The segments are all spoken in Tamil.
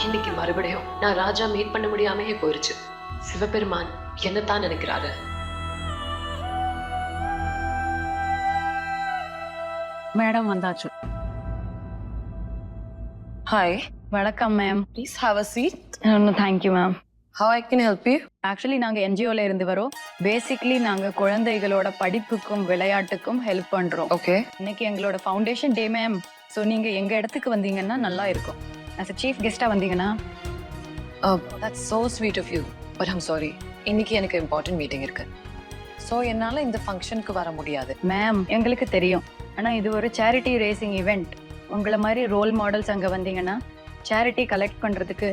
இன்னைக்கு மறுபடியும் நான் ராஜா மீட் பண்ண முடியாமையே போயிருச்சு. சிவபெருமான் என்னத்தான் நினைக்கிறாரு? மேடம் வந்தாச்சு. ஹாய், வணக்கம் ma'am. Please have a seat. Thank you ma'am. How I can help you? Actually நாங்க என்ஜிஓல இருந்து வரோம். பேசிக்லி நாங்க குழந்தைகளோட படிப்புக்கும் விளையாட்டுக்கும் ஹெல்ப் பண்றோம். ஓகே. இன்னைக்கு எங்களோட ஃபவுண்டேஷன் டே மேம். ஸோ நீங்க எங்க இடத்துக்கு வந்தீங்கன்னா நல்லா இருக்கும். as a சீஃப் கெஸ்டா வந்தீங்கன்னா. That's so sweet of you. But I'm sorry. இன்னைக்கு எனக்கு இம்பார்ட்டன்ட் மீட்டிங் இருக்கு. ஸோ என்னால இந்த ஃபங்க்ஷனுக்கு வர முடியாது. மேம் எங்களுக்கு தெரியும். ஆனா இது ஒரு சேரிட்டி ரேசிங் ஈவெண்ட். உங்களை மாதிரி ரோல் மாடல்ஸ் அங்க வந்தீங்கன்னா சேரிட்டி கலெக்ட் பண்றதுக்கு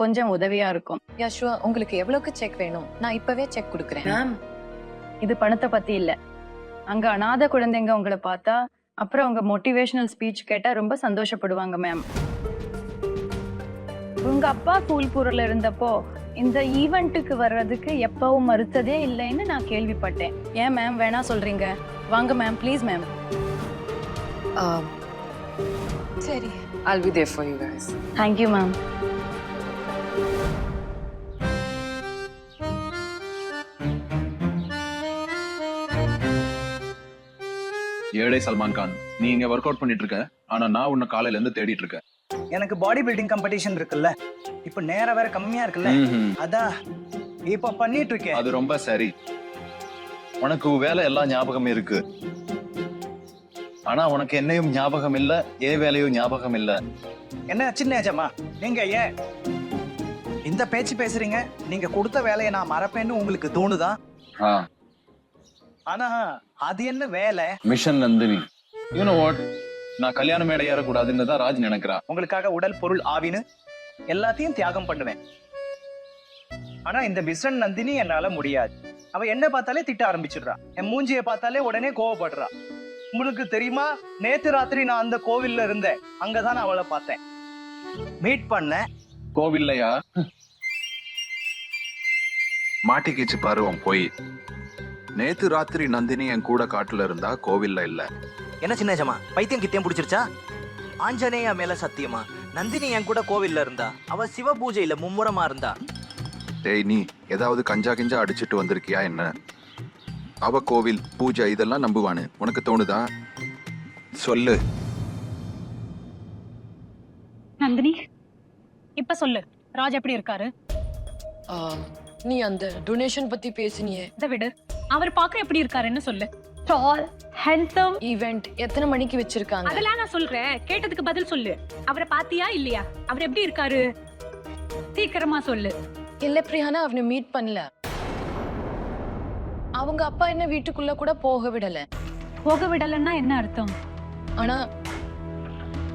கொஞ்சம் உதவியா இருக்கும். யஷ்வா, உங்களுக்கு எவ்வளவுக்கு செக் வேணும்? நான் இப்பவே செக் கொடுக்குறேன். மேம் இது பணத்தை பத்தி இல்ல. அங்க அநாத குழந்தைங்க உங்களை பார்த்தா அப்புறம் உங்க மோட்டிவேஷனல் ஸ்பீச் கேட்டா ரொம்ப சந்தோஷப்படுவாங்க மேம். உங்க அப்பா கூல்பூர்ல இருந்தப்போ இந்த ஈவெண்ட்டுக்கு வர்றதுக்கு எப்பவும் மறுத்ததே இல்லைன்னு நான் கேள்விப்பட்டேன். ஏன் மேம் வேணா சொல்றீங்க? வாங்க மேம், ப்ளீஸ் மேம். சரி, I'll be there for you guys. Thank you ma'am. ஏழை சல்மான் கான், நீ இங்க ஒர்க் அவுட் பண்ணிட்டு இருக்க. ஆனா நான் உன்னை காலையில இருந்து தேடிட்டு இருக்கேன். எனக்கு பாடி பில்டிங் காம்படிஷன் இருக்குல்ல, இப்ப நேரம் வேற கம்மியா இருக்குல்ல, அதான் இப்ப பண்ணிட்டு இருக்கேன். அது ரொம்ப சரி. உனக்கு வேலை எல்லாம் ஞாபகம் இருக்கு, ஆனா உனக்கு என்னையும் ஞாபகம் இல்ல, ஏன் வேலையும் ஞாபகம் இல்ல. என்ன சின்ன ஏஜமா நீங்க ஏன் இந்த பேச்சு பேசுறீங்க? நீங்க கொடுத்த வேலையை நான் மறப்பேன்னு உங்களுக்கு தோணுதா? ஆனா அது என்ன வேலை? Mission Nandini. You know what, நான் கல்யாண மேடை ஏறக்கூடாதுன்னு தான் ராஜ் நினைக்கிறா. உங்களுக்காக உடல் பொருள் ஆவின்னு எல்லாத்தையும் தியாகம் பண்ணுவேன். ஆனா இந்த மிஷன் நந்தினி என்னால முடியாது. அவ என்ன பார்த்தாலே திட்ட ஆரம்பிச்சிடுறா. என் மூஞ்சியை பார்த்தாலே உடனே கோவப்படுறா. உங்களுக்கு தெரியுமா, நேத்து ராத்திரி நான் அந்த கோவில்ல இருந்தேன். அங்கதான் நான் அவளை பார்த்தேன், மீட் பண்ண. கோவில்லையா? மாட்டிக்கிச்சு பருவம் போய். நேத்து ராத்திரி நந்தினி என் கூட காட்டுல இருந்தா, கோவில்ல இல்ல. என்ன சின்ன ஜமா, பைத்தியம் கித்தியம் பிடிச்சிருச்சா? ஆஞ்சநேயா மேல சத்தியமா, நந்தினி என் கூட கோவில்ல இருந்தா. அவ சிவ பூஜையில மும்முரமா இருந்தா. டேய், நீ ஏதாவது கஞ்சா கிஞ்சா அடிச்சிட்டு வந்திருக்கியா என்ன? அவ கோவில் பூஜை இதெல்லாம் நம்புவானு உனக்கு தோணுதா? சொல்லு. நந்தினி, இப்ப சொல்லு, ராஜ் எப்படி இருக்காரு? நீ அந்த டொனேஷன் பத்தி பேசினியே, இதை விடு. அவர் பார்க்க எப்படி இருக்காருன்னு சொல்லு. டால், ஹேண்ட்ஸம். ஈவெண்ட் எத்தனை மணிக்கு வச்சிருக்காங்க? அதெல்லாம் நான் சொல்றேன், கேட்டதுக்கு பதில் சொல்லு. அவரை பாத்தியா இல்லையா? அவர் எப்படி இருக்காரு? சீக்கிரமா சொல்லு. இல்ல பிரியானா, அவனை மீட் பண்ணல. அவங்க அப்பா என்ன வீட்டுக்குள்ள கூட போக விடல. போக விடலன்னா என்ன அர்த்தம்? ஆனா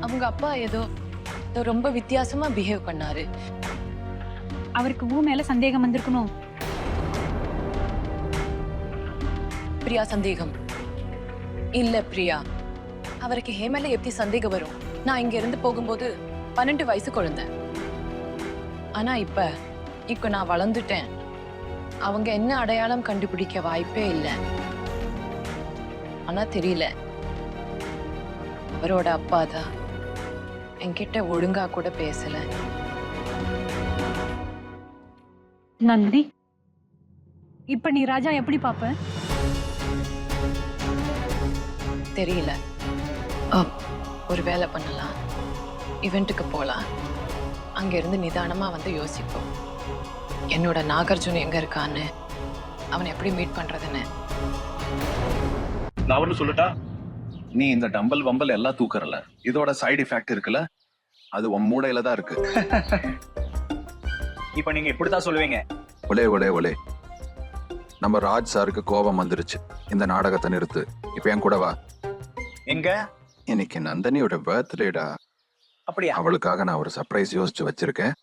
அவங்க அப்பா ஏதோ ரொம்ப வித்தியாசமா பிஹேவ் பண்ணாரு. அவருக்கு ஊ மேல சந்தேகம் வந்திருக்கணும். பிரியா சந்தேகம் இல்ல. பிரியா, அவருக்கு ஹேமேல எப்படி சந்தேகம் வரும்? நான் இங்க இருந்து போகும்போது 12 வயசு குழந்தை. ஆனா இப்ப நான் வளர்ந்துட்டேன். அவங்க என்ன அடையாளம் கண்டுபிடிக்க வாய்ப்பே இல்லை. ஆனா தெரியல, அவரோட அப்பா தான் என்கிட்ட ஒழுங்கா கூட பேசல. நந்தினி, இப்ப நீ ராஜா எப்படி பாப்ப? தெரியல. ஒரு வேலை பண்ணலாம், இவெண்ட்டுக்கு போலாம். அங்க இருந்து நிதானமா வந்து யோசிப்போம். என்னோட நாகார்ஜுன் எங்க இருக்கான்னு, அவனை எப்படி மீட் பண்றதுன்னு. நான் ஒண்ணு சொல்லட்டா? நீ இந்த டம்பல் வம்பல் எல்லாம் தூக்கறல, இதோட சைடு எஃபெக்ட் இருக்குல்ல, அது உன் மூளையில தான் இருக்கு. இப்ப நீங்க இப்படித்தான் சொல்லுவீங்க. ஒலே ஒலே ஒலே, நம்ம ராஜ் சாருக்கு கோபம் வந்துருச்சு. இந்த நாடகத்தை நிறுத்து. இப்ப என் கூட வா. எங்க? இன்னைக்கு நந்தினியோட பர்த்டேடா. அப்படியா? அவளுக்காக நான் ஒரு சர்ப்ரைஸ் யோசிச்சு வச்சிருக்கேன்.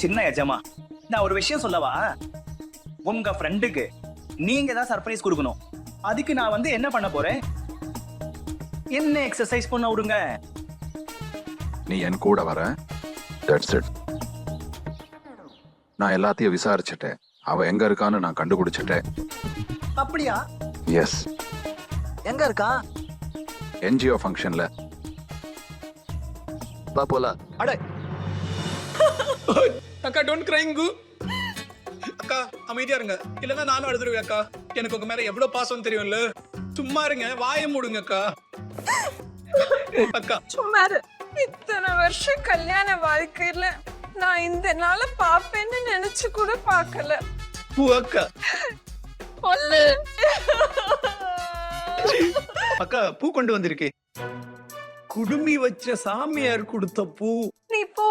சின்ன எஜமா, நான் ஒரு விஷயம் சொல்லவா? உங்க ஃப்ரெண்டுக்கு நீங்க தான் சர்ப்ரைஸ் கொடுக்கணும். அதுக்கு நான் வந்து என்ன பண்ண போறேன்? என்ன எக்ஸசைஸ் பண்ண விடுங்க. நீ என் கூட வர. That's it. நான் எல்லாத்தையும் விசாரிச்சுட்டேன். அவ எங்க இருக்கான்னு நான் கண்டுபிடிச்சிட்டேன். அப்படியா? எஸ். எங்க இருக்கா? என்ஜிஓ ஃபங்க்ஷன்ல. அட, அக்கா டோன்ட் கிரைங்கு. அக்கா அமைதியா இருங்க, இல்லைன்னா நானும் அழுதுருவேன் அக்கா. எனக்கு உங்க மேல எவ்வளவு பாசம் தெரியும்ல. சும்மா இருங்க, வாயை மூடுங்க அக்கா. அக்கா சும்மா இரு. இத்தனை வருஷம் கல்யாண வாழ்க்கையில நான் இந்த நாள பாப்பேன்னு நினைச்சு கூட பார்க்கல. பூ அக்கா. சொல்லு. அக்கா பூ கொண்டு வந்திருக்கே. குடுமி வச்ச சாமியார் கொடுத்த பூ. நீ போ,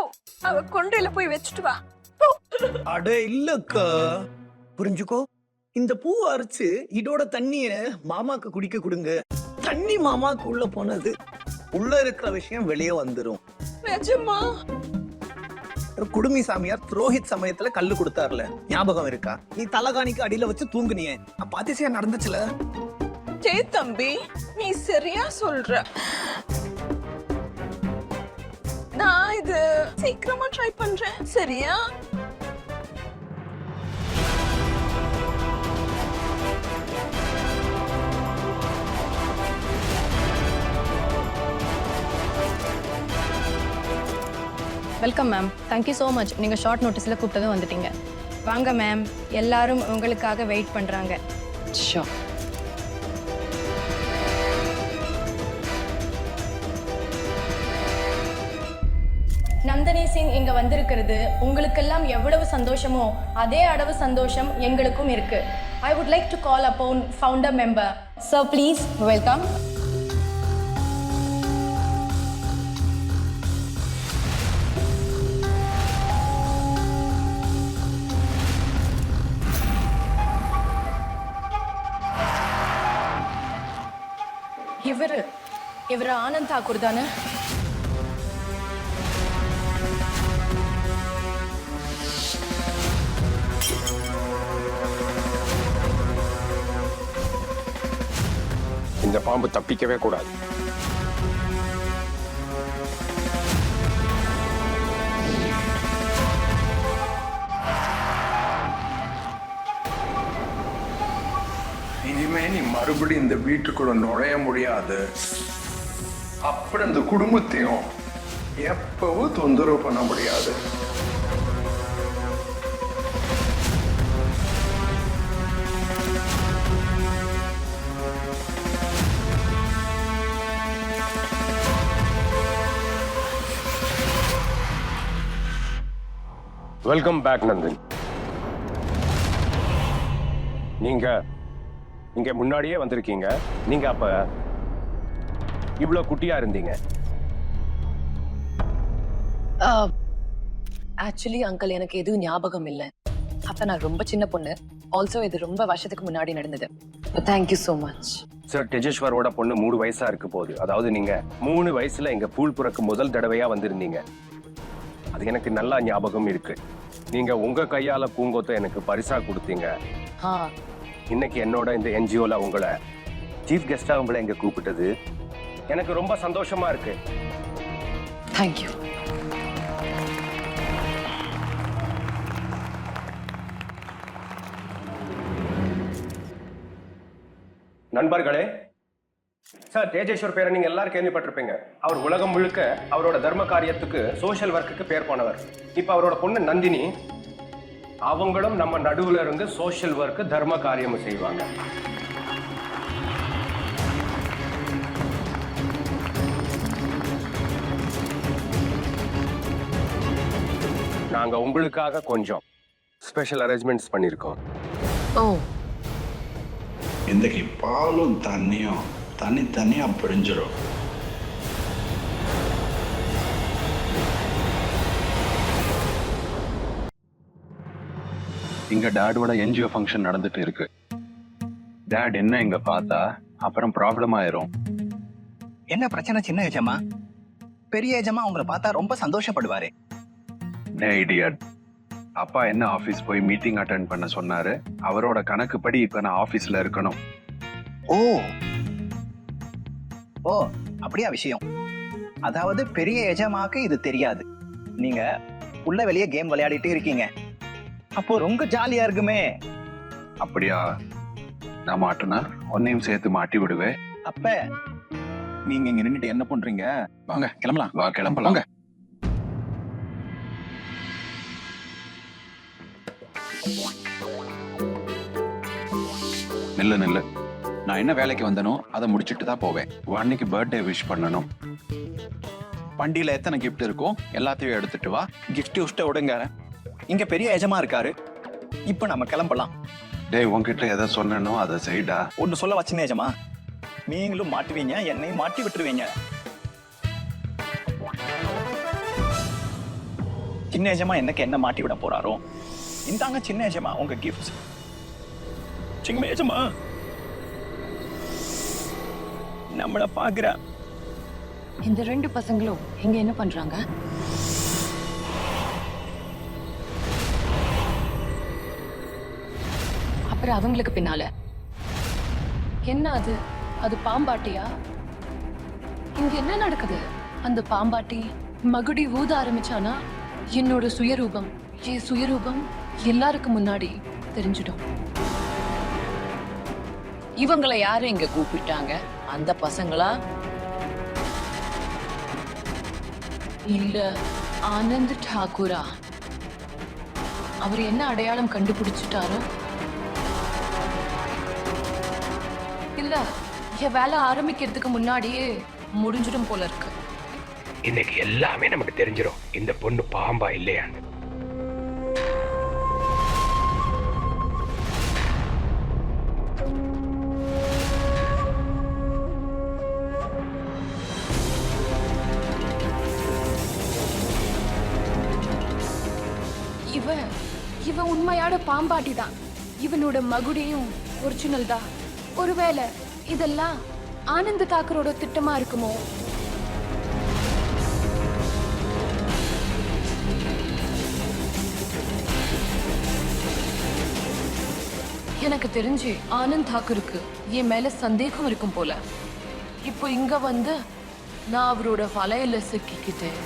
அவ கொண்டையில போய் வச்சுட்டு வா. அட இல்லக்கா, புரிஞ்சுக்கோ. இந்த பூ அரைச்சு இதோட தண்ணிய மாமாக்கு குடிக்க கொடுங்க. தண்ணி மாமாக்கு உள்ள போனது உள்ள இருக்கிற விஷயம் வெளியே வந்துரும். நிஜமா? குடுமி சாமியார் துரோஹித் சமயத்துல கல்லு கொடுத்தாருல, ஞாபகம் இருக்கா? நீ தலகாணிக்கு அடியில வச்சு தூங்குனியே, அப்ப அதிசயம் நடந்துச்சுல. ஜெய் தம்பி, நீ சரியா சொல்ற. நான் இது சீக்கிரமா ட்ரை பண்றேன், சரியா? Welcome ma'am, thank you so much. நீங்கள் ஷார்ட் நோட்டீஸில் கூப்பிட்டதும் வந்துட்டீங்க. வாங்க மேம், எல்லாரும் உங்களுக்காக வெயிட் பண்ணுறாங்க. Sure. நந்தினி சிங் இங்கே வந்திருக்கிறது உங்களுக்கெல்லாம் எவ்வளவு சந்தோஷமோ அதே அளவு சந்தோஷம் எங்களுக்கும் இருக்கு. I would like to call upon founder member. Sir please welcome. இவர் ஆனந்த் தாக்கூர் தானே? இந்த பாம்பு தப்பிக்கவே கூடாது. இனிமே நீ மறுபடியும் இந்த வீட்டுக்குள்ள நுழைய முடியாது. அப்படி இந்த குடும்பத்தையும் எப்பவும் தொந்தரவு பண்ண முடியாது. Welcome back Nandini. நீங்க இங்க முன்னாடியே வந்திருக்கீங்க. நீங்க அப்ப இவ்வளவு குட்டியா இருந்தீங்க. ஆக்சுவலி அங்கிள் எனக்கு எதுவும் ஞாபகம் இல்லை. அப்ப நான் ரொம்ப சின்ன பொண்ணு. ஆல்சோ இது ரொம்ப வருஷத்துக்கு முன்னாடி நடந்தது. Thank you so much. சார், டெஜேஸ்வரோட பொண்ணு 3 வயசா இருக்கு போகுது. அதாவது நீங்க 3 வயசுல இங்க பூல் புறக்கு முதல் தடவையா வந்திருந்தீங்க. அது எனக்கு நல்லா ஞாபகம் இருக்கு. நீங்க உங்க கையால பூங்கொத்தை எனக்கு பரிசா கொடுத்தீங்க. இன்னைக்கு என்னோட இந்த என்ஜிஓல உங்களை சீஃப் கெஸ்டா உங்களை இங்க கூப்பிட்டது எனக்கு ரொம்ப சந்தோஷமா இருக்கு. தேங்க்யூ. நண்பர்களே, சார் தேஜேஸ்வர் பேரை நீங்க எல்லாரும் கேள்விப்பட்டிருப்பீங்க. அவர் உலகம் முழுக்க அவரோட தர்ம காரியத்துக்கு சோஷியல் ஒர்க்குக்கு பேர் போனவர். இப்ப அவரோட பொண்ணு நந்தினி, அவங்களும் நம்ம நடுவுல இருந்து சோஷியல் ஒர்க் தர்ம காரியம் செய்வாங்க. நாங்க உங்களுக்காக கொஞ்சம் ஸ்பெஷல் அரேஞ்ச்மெண்ட்ஸ் பண்ணிருக்கோம். ஓ, இன்னைக்கு பாலும் தண்ணியும் தனித்தனியா பிரிஞ்சிடும். இங்க டாடோட என்ஜிஓ ஃபங்க்ஷன் நடந்துட்டு இருக்கு. டாட் என்ன இங்க பார்த்தா அப்புறம் ப்ராப்ளம் ஆயிரும். என்ன பிரச்சனை சின்ன ஏஜமா? பெரிய ஏஜமா உங்களை பார்த்தா ரொம்ப சந்தோஷப்படுவாரு. இடியட். அப்பா என்ன ஆபீஸ் போய் மீட்டிங் அட்டெண்ட் பண்ண சொன்னாரு. அவரோட கணக்குப்படி இப்ப நான் ஆபீஸ்ல இருக்கணும். ஓ ஓ அப்படியா விஷயம்? அதாவது பெரிய எஜமாக்கு இது தெரியாது. நீங்க உள்ள வெளியே கேம் விளையாடிட்டு இருக்கீங்க. அப்போ ரொம்ப ஜாலியா இருக்குமே. அப்படியா? நான் மாட்டினா உன்னையும் சேர்த்து மாட்டி விடுவேன். அப்ப நீங்க இங்க நின்னுட்டு என்ன பண்றீங்க? வாங்க கிளம்பலாம். வா கிளம்பலாம். நில்லு நில்லு. நான் என்ன வேலைக்கு வந்தனோ அதை முடிச்சிட்டு தான் போவேன். அன்னைக்கு பர்த்டே விஷ் பண்ணணும். வண்டியில எத்தனை கிஃப்ட் இருக்கோ எல்லாத்தையும் எடுத்துட்டு வா. கிஃப்ட் உஷ்ட விடுங்க. இங்க பெரிய எஜமா இருக்காரு. இப்ப நம்ம கிளம்பலாம். டேய், உன்கிட்ட எதை சொன்னனோ அதை செய்டா. ஒன்னு சொல்ல வச்சுனே எஜமா, நீங்களும் மாட்டுவீங்க, என்னையும் மாட்டி விட்டுருவீங்க. சின்ன எஜமா எனக்கு என்ன மாட்டி விட போறாரோ? இந்தாங்க சின்ன எஜமா உங்க கிஃப்ட். சின்ன எஜமா நம்மள பாக்குற. இந்த ரெண்டு பசங்களும் இங்க என்ன பண்றாங்க? அப்புறம் அவங்களுக்கு பின்னால என்ன? அது பாம்பாட்டியா? இங்க என்ன நடக்குது? அந்த பாம்பாட்டி மகுடி ஊத ஆரம்பிச்சானா என்னோட சுயரூபம், என் சுயரூபம் எல்லாருக்கும் முன்னாடி தெரிஞ்சிடும். இவங்களை யாரு இங்க கூப்பிட்டாங்க? அந்த பசங்களா? இல்ல ஆனந்த் டாக்கூரா? அவர் என்ன அடையாளம் கண்டுபிடிச்சிட்டாரோ? இல்ல என் வேலை ஆரம்பிக்கிறதுக்கு முன்னாடியே முடிஞ்சிடும் போல இருக்கு. இன்னைக்கு எல்லாமே நமக்கு தெரிஞ்சிடும் இந்த பொண்ணு பாம்பா இல்லையா. இவன் உண்மையான பாம்பாட்டி தான். இவனோட மகுடியும் ஒரிஜினல் தான். ஒருவேளை இதெல்லாம் ஆனந்த் தாக்கரோட திட்டமா இருக்குமோ? எனக்கு தெரிஞ்சு ஆனந்த் தாக்கருக்கு என் மேல சந்தேகம் இருக்கும் போல. இப்போ இங்க வந்து நான் அவரோட வலையில சிக்கிக்கிட்டேன்.